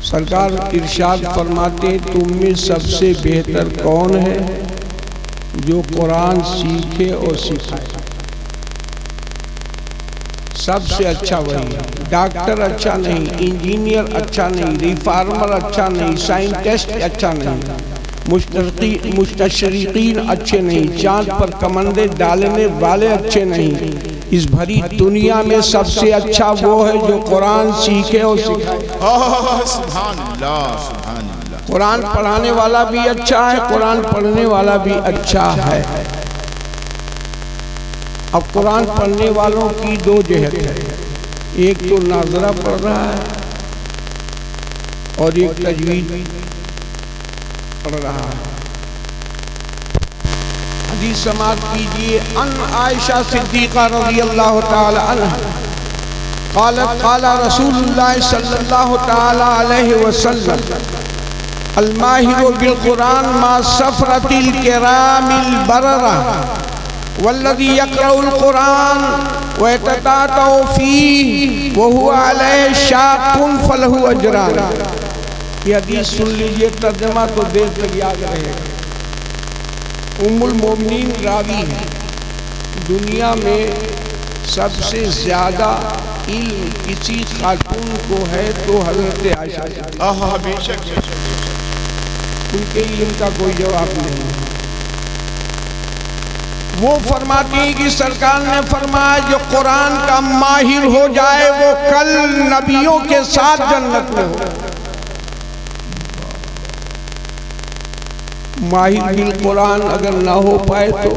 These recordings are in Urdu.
سرکار ارشاد فرماتے تم میں سب سے بہتر کون ہے جو قرآن سیکھے اور سکھائے؟ سب سے اچھا وہی ہے۔ ڈاکٹر اچھا نہیں، انجینئر اچھا نہیں، ریفارمر اچھا نہیں، سائنٹسٹ اچھا نہیں، مستشرقین اچھے نہیں، چاند پر کمندے ڈالنے والے اچھے نہیں۔ اس بھری دنیا میں سب سے اچھا وہ ہے جو قرآن سیکھے اور سکھائے۔ سبحان اللہ، سبحان اللہ۔ قرآن پڑھانے والا بھی اچھا ہے، قرآن پڑھنے والا بھی اچھا ہے۔ اب قرآن پڑھنے والوں کی دو جہت ہے، ایک تو ناظرہ پڑھ رہا ہے اور ایک تجوید پڑھ رہا ہے۔ حدیث سماعت کیجئے، ان عائشہ صدیقہ رضی اللہ تعالی عنہ قالت قال رسول اللہ صلی اللہ تعالی علیہ وسلم الماہر بالقرآن ما سفرت الکرام البررہ والذی یقرأ القرآن ویتتاتع فیہ وہو علیہ شاق فلہ اجران۔ یہ حدیث سن لیجئے، ترجمہ تو دیر تک یاد رہے گا۔ ام المومنین راوی ہے، دنیا میں سب سے زیادہ علم کسی خاتون کو ہے تو حضرت عائشہ، بے شک ان کے علم کا کوئی جواب نہیں۔ وہ فرماتی ہیں کہ سرکار نے فرمایا جو قرآن کا ماہر ہو جائے وہ کل نبیوں کے ساتھ جنت میں ہو۔ ماہر بالقرآن اگر نہ ہو پائے تو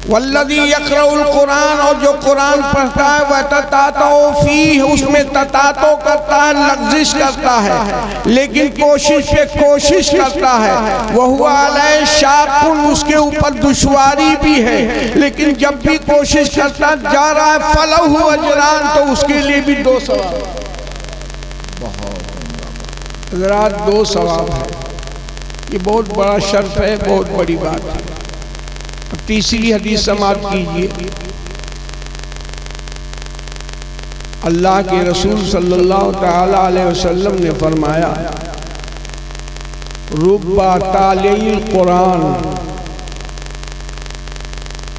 والذی یقرأ القرآن، اور جو قرآن پڑھتا ہے وہ تتاتع فیہ، اس میں تتاتع کرتا ہے، لغزش کرتا ہے، لیکن کوشش پہ کوشش کرتا ہے، وہو علیہ شاق، اس کے اوپر دشواری بھی ہے، لیکن جب بھی کوشش کرتا جا رہا ہے فلہ اجران، تو اس کے لیے بھی دو ثواب۔ حضرات دو ثواب ہے، یہ بہت بڑا شرف ہے، بہت بڑی بات ہے۔ اب تیسری حدیث سماعت کیجئے، اللہ کے رسول صلی اللہ تعالی علیہ وسلم نے فرمایا رب تالی القرآن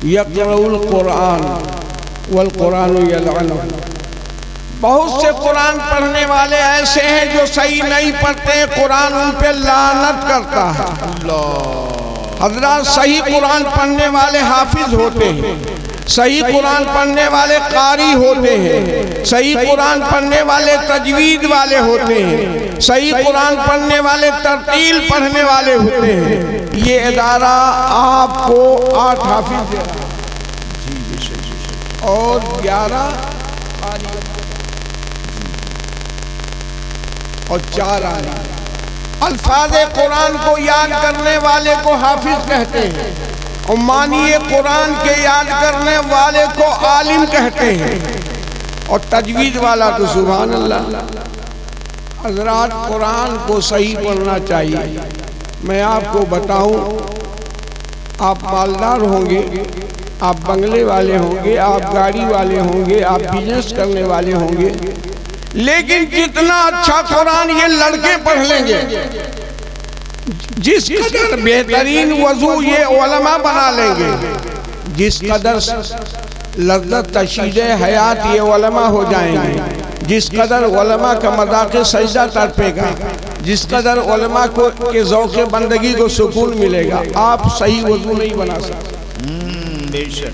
یقرأ القرآن والقرآن یلعنہ۔ بہت سے قرآن پڑھنے والے ایسے ہیں جو صحیح نہیں پڑھتے، قرآن ان پہ لعنت کرتا ہے۔ حضرات صحیح قرآن پڑھنے والے حافظ ہوتے ہیں، صحیح قرآن پڑھنے والے قاری ہوتے ہیں، صحیح قرآن پڑھنے والے تجوید والے ہوتے ہیں، صحیح قرآن پڑھنے والے ترتیل پڑھنے والے ہوتے ہیں۔ یہ ادارہ آپ کو 8 حافظ دے رہا اور 11 قاری اور 4 عالم۔ الفاظ قرآن کو یاد کرنے والے کو حافظ کہتے ہیں اور معنی قرآن کے یاد کرنے والے کو عالم کہتے ہیں، اور تجوید والا تو سبحان اللہ۔ حضرات قرآن کو صحیح پڑھنا چاہیے۔ میں آپ کو بتاؤں، آپ مالدار ہوں گے، آپ بنگلے والے ہوں گے، آپ گاڑی والے ہوں گے، آپ بزنس کرنے والے ہوں گے، لیکن جتنا اچھا قرآن یہ لڑکے پڑھ لیں گے، جس قدر بہترین وضو یہ علماء بنا لیں گے، جس قدر لذت تشہید حیات یہ علماء ہو جائیں گے، جس قدر علماء کا مذاق سجدہ تڑپے گا، جس قدر علماء کے ذوق بندگی کو سکون ملے گا، آپ صحیح وضو نہیں بنا سکتے۔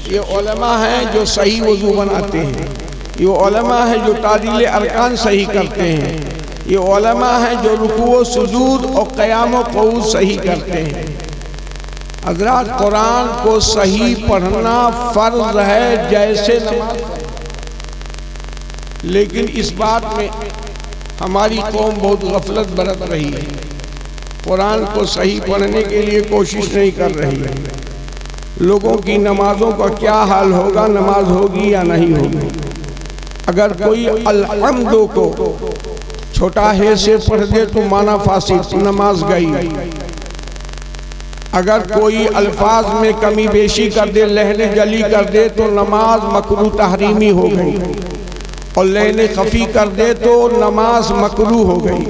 یہ علماء ہیں جو صحیح وضو بناتے ہیں، یہ علماء ہیں جو تعدیل ارکان صحیح کرتے ہیں، یہ علماء ہیں جو رکوع و سجود اور قیام و قعود صحیح کرتے ہیں۔ حضرات قرآن کو صحیح پڑھنا فرض ہے جیسے نماز، لیکن اس بات میں ہماری قوم بہت غفلت برت رہی ہے، قرآن کو صحیح پڑھنے کے لیے کوشش نہیں کر رہی ہے۔ لوگوں کی نمازوں کا کیا حال ہوگا، نماز ہوگی یا نہیں ہوگی؟ اگر کوئی الحمد کو چھوٹا ہے سے پڑھ دے تو معنی فاسد، نماز گئی۔ اگر کوئی الفاظ میں کمی بیشی کر دے، لہن جلی کر دے تو نماز مکروہ تحریمی ہو گئی۔ اور لین خفی کر دے تو نماز مکروہ ہو گئی۔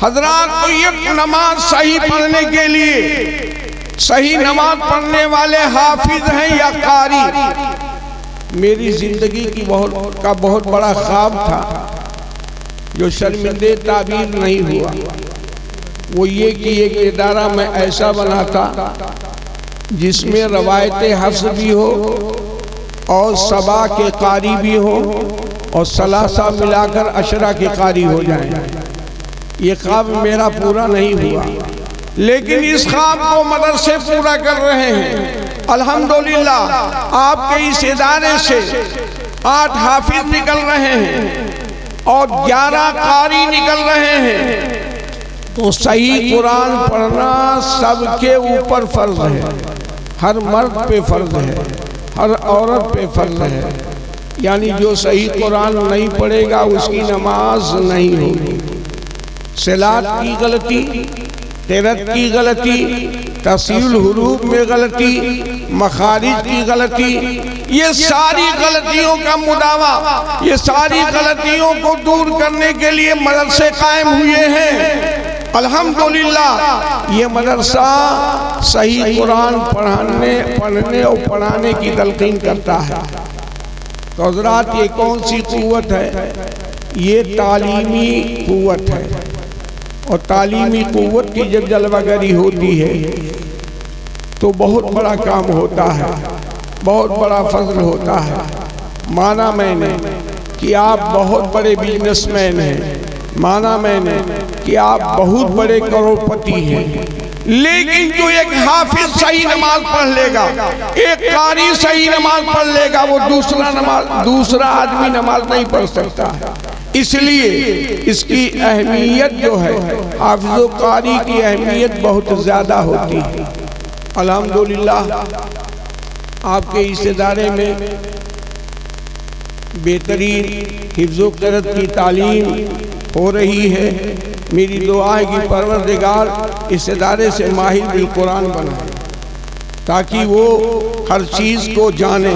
حضرات تو یہ نماز صحیح پڑھنے کے لیے صحیح نماز پڑھنے والے حافظ ہیں یا قاری؟ میری زندگی کی بہت بڑا خواب تھا جو شرمندے تعبیر نہیں ہوا، وہ یہ کہ ایک ادارہ میں ایسا بناتا جس میں روایت حفظ بھی ہو اور سبا کے قاری بھی ہو اور ثلاثہ ملا کر عشرہ کے قاری ہو جائیں۔ یہ خواب میرا پورا نہیں ہوا، لیکن اس خواب کو مدرسے پورا کر رہے ہیں۔ الحمدللہ آپ کے اس ادارے سے 8 حافظ نکل رہے ہیں اور 11 قاری نکل رہے ہیں۔ تو صحیح قرآن پڑھنا سب کے اوپر فرض ہے، ہر مرد پہ فرض ہے، ہر عورت پہ فرض ہے۔ یعنی جو صحیح قرآن نہیں پڑھے گا اس کی نماز نہیں ہوگی۔ صلات کی غلطی، قرأت کی غلطی، تفصیل الحروف میں غلطی، مخارج کی غلطی، یہ ساری غلطیوں کا مداوع، یہ ساری غلطیوں کو دور کرنے کے لیے مدرسے قائم ہوئے ہیں۔ الحمدللہ یہ مدرسہ صحیح قرآن پڑھنے اور پڑھانے کی تلقین کرتا ہے۔ تو حضرات یہ کون سی قوت ہے؟ یہ تعلیمی قوت ہے، اور تعلیمی قوت کی جب جلوہ گری ہوتی ہے تو بہت بڑا کام ہوتا ہے، بہت بڑا فضل ہوتا ہے۔ مانا میں نے کہ آپ بہت بڑے بزنس مین ہیں، مانا میں نے کہ آپ بہت بڑے کروڑپتی ہیں، لیکن جو ایک حافظ صحیح نماز پڑھ لے گا، ایک قاری صحیح نماز پڑھ لے گا، وہ دوسرا آدمی نماز نہیں پڑھ سکتا۔ اس لیے اس کی اہمیت جو ہے، حافظ و قاری کی اہمیت بہت زیادہ ہوتی ہے۔ الحمدللہ آپ کے اس ادارے میں بہترین حفظ و قرأت کی تعلیم ہو رہی ہے۔ میری دعا ہے کہ پروردگار اس ادارے سے ماہر بالقرآن بنائے، تاکہ وہ ہر چیز کو جانے،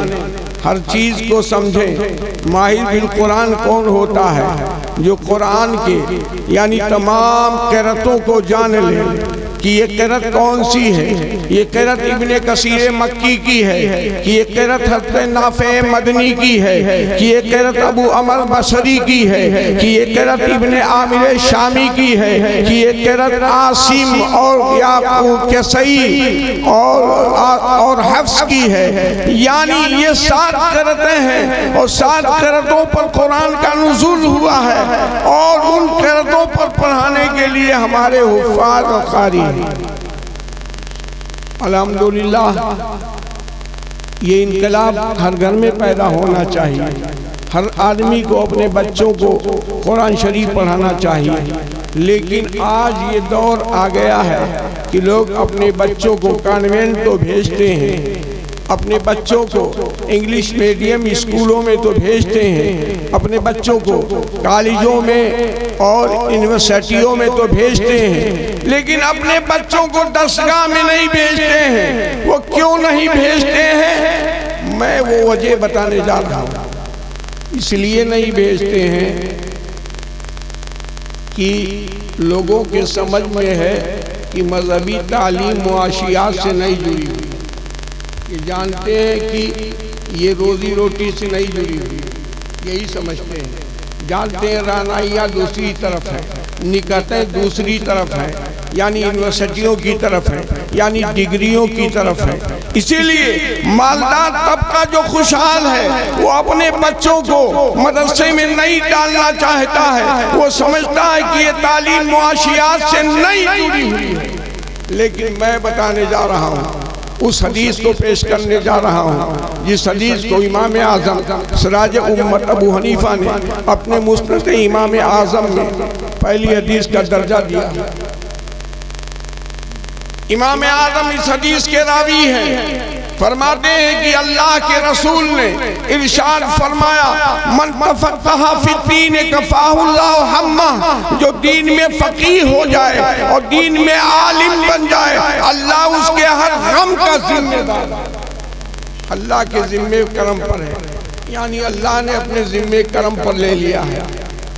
ہر چیز کو سمجھے۔ ماہر بالقرآن کون ہوتا ہے؟ جو قرآن کے یعنی تمام قرأتوں کو جان لے کہ یہ قرأت کون سی ہے۔ یہ قرأت ابن کثیر مکی کی ہے، کہ یہ قرأت حضرت نافع مدنی کی ہے، کہ یہ قرأت ابو عمر بصری کی ہے، کہ یہ قرأت ابن عامر شامی کی ہے، کہ یہ قرأت عاصم اور یعقوب کسائی اور حفص کی ہے۔ یعنی یہ 7 قرأتیں ہیں، اور 7 قرأتوں پر قرآن کا نزول ہوا ہے، اور ان قرأتوں پر پڑھانے کے لیے ہمارے حفاظ و قاری ہیں۔ الحمدللہ یہ انقلاب ہر گھر میں پیدا ہونا چاہیے۔ ہر آدمی کو اپنے بچوں کو قرآن شریف پڑھانا چاہیے، لیکن آج یہ دور آ گیا ہے کہ لوگ اپنے بچوں کو کانوینٹ تو بھیجتے ہیں، اپنے بچوں کو انگلش میڈیم اسکولوں میں تو بھیجتے ہیں، اپنے بچوں کو کالجوں میں اور یونیورسٹیوں میں تو بھیجتے ہیں، لیکن اپنے بچوں کو درسگاہ میں نہیں بھیجتے ہیں۔ وہ کیوں نہیں بھیجتے ہیں؟ میں وہ وجہ بتانے جا رہا ہوں۔ اس لیے نہیں بھیجتے ہیں کہ لوگوں کے سمجھ میں ہے کہ مذہبی تعلیم معاشیات سے نہیں جڑی ہوئی، یہ جانتے ہیں کہ یہ روزی روٹی سے نہیں جڑی ہوئی، یہی سمجھتے ہیں۔ جانتے ہیں رانائیاں دوسری طرف ہے، نکتیں دوسری طرف ہے، یعنی یونیورسٹیوں کی طرف ہے، یعنی ڈگریوں کی طرف ہے۔ اسی لیے مالدار طبقہ جو خوشحال ہے وہ اپنے بچوں کو مدرسے میں نہیں ڈالنا چاہتا ہے، وہ سمجھتا ہے کہ یہ تعلیم معاشیات سے نہیں جڑی ہوئی ہے۔ لیکن میں بتانے جا رہا ہوں، اس حدیث کو پیش کرنے جا رہا ہوں جس حدیث کو امام اعظم سراج امت ابو حنیفہ نے اپنے مسند امام اعظم میں پہلی حدیث کا درجہ دیا۔ امام اعظم اس حدیث کے راوی ہیں، فرماتے ہیں کہ اللہ کے رسول نے ارشاد فرمایا، من تفقہ فی الدین کفاہ اللہ ہمہ، جو دین میں فقیہ ہو جائے اور دین میں عالم بن جائے، اللہ اس کے ہر غم کا ذمہ دار۔ اللہ کے ذمہ کرم پر ہے۔ یعنی اللہ نے اپنے ذمے کرم پر لے لیا ہے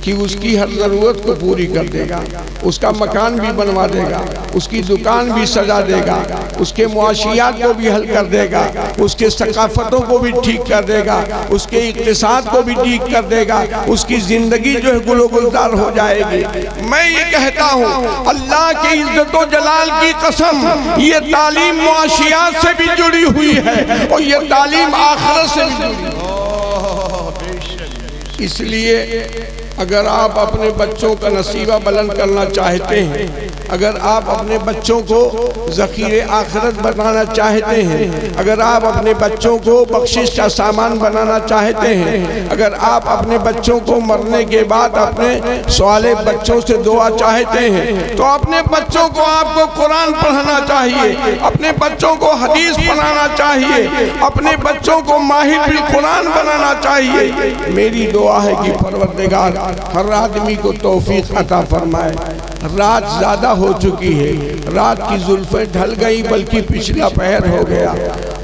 کہ اس کی ہر ضرورت کو پوری کر دے گا، اس کا مکان بھی بنوا دے گا، اس کی دکان بھی سجا دے گا، اس کے معاشیات کو بھی حل کر دے گا، اس کے ثقافتوں کو بھی ٹھیک کر دے گا، اس کے اقتصاد کو بھی ٹھیک کر دے گا، اس کی زندگی جو ہے گل و گلزار ہو جائے گی۔ میں یہ کہتا ہوں اللہ کی عزت و جلال کی قسم، یہ تعلیم معاشیات سے بھی جڑی ہوئی ہے اور یہ تعلیم آخرت سے بھی جڑی ہوئی ہے۔ اس لیے اگر آپ اپنے بچوں کا نصیبہ بلند کرنا چاہتے ہیں، اگر آپ اپنے بچوں کو ذخیرِ آخرت بنانا چاہتے ہیں، اگر آپ اپنے بچوں کو بخشش کا سامان بنانا چاہتے ہیں، اگر آپ اپنے بچوں کو مرنے کے بعد اپنے سوالے بچوں سے دعا چاہتے ہیں، تو اپنے بچوں کو آپ کو قرآن پڑھانا چاہیے، اپنے بچوں کو حدیث پڑھانا چاہیے، اپنے بچوں کو ماہر بالقرآن بنانا چاہیے۔ میری دعا ہے کہ پروردگار ہر آدمی کو توفیق عطا فرمائے۔ رات زیادہ ہو چکی ہے، رات کی زلفیں ڈھل گئی بلکہ پچھلا پہر ہو گیا،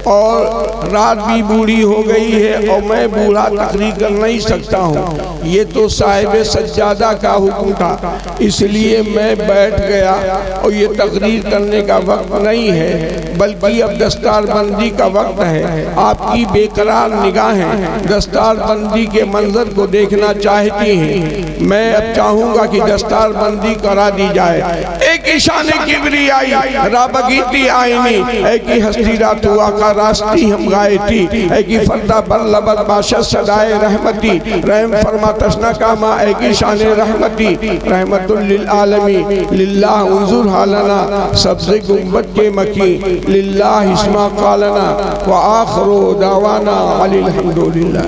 اور رات بھی بوڑھی ہو گئی ہے، اور میں بوڑھا تقریر کر نہیں سکتا ہوں، یہ تو صاحب سجادہ کا حکم تھا، اس لیے میں بیٹھ گیا، اور یہ تقریر کرنے کا وقت نہیں ہے بلکہ اب دستار بندی کا وقت ہے۔ آپ کی بے قرار نگاہیں دستار بندی کے منظر کو دیکھنا چاہتی ہیں، میں اب چاہوں گا کہ دستار بندی کرا دی جائے۔ ایک شان کبریائی رابگیتی آئینی، ایک ہستی رات ہوا کا راستی ہم گائے تھی، ایک فردہ بر لبر باشد صدائے رحمتی، رحم فرما تشنا کاما ایک شان رحمتی، رحمت للعالمی للہ انظر حالنا، سبز گنبد کے مکی للہ اسما قالنا، وآخر دعوانا علی الحمدللہ۔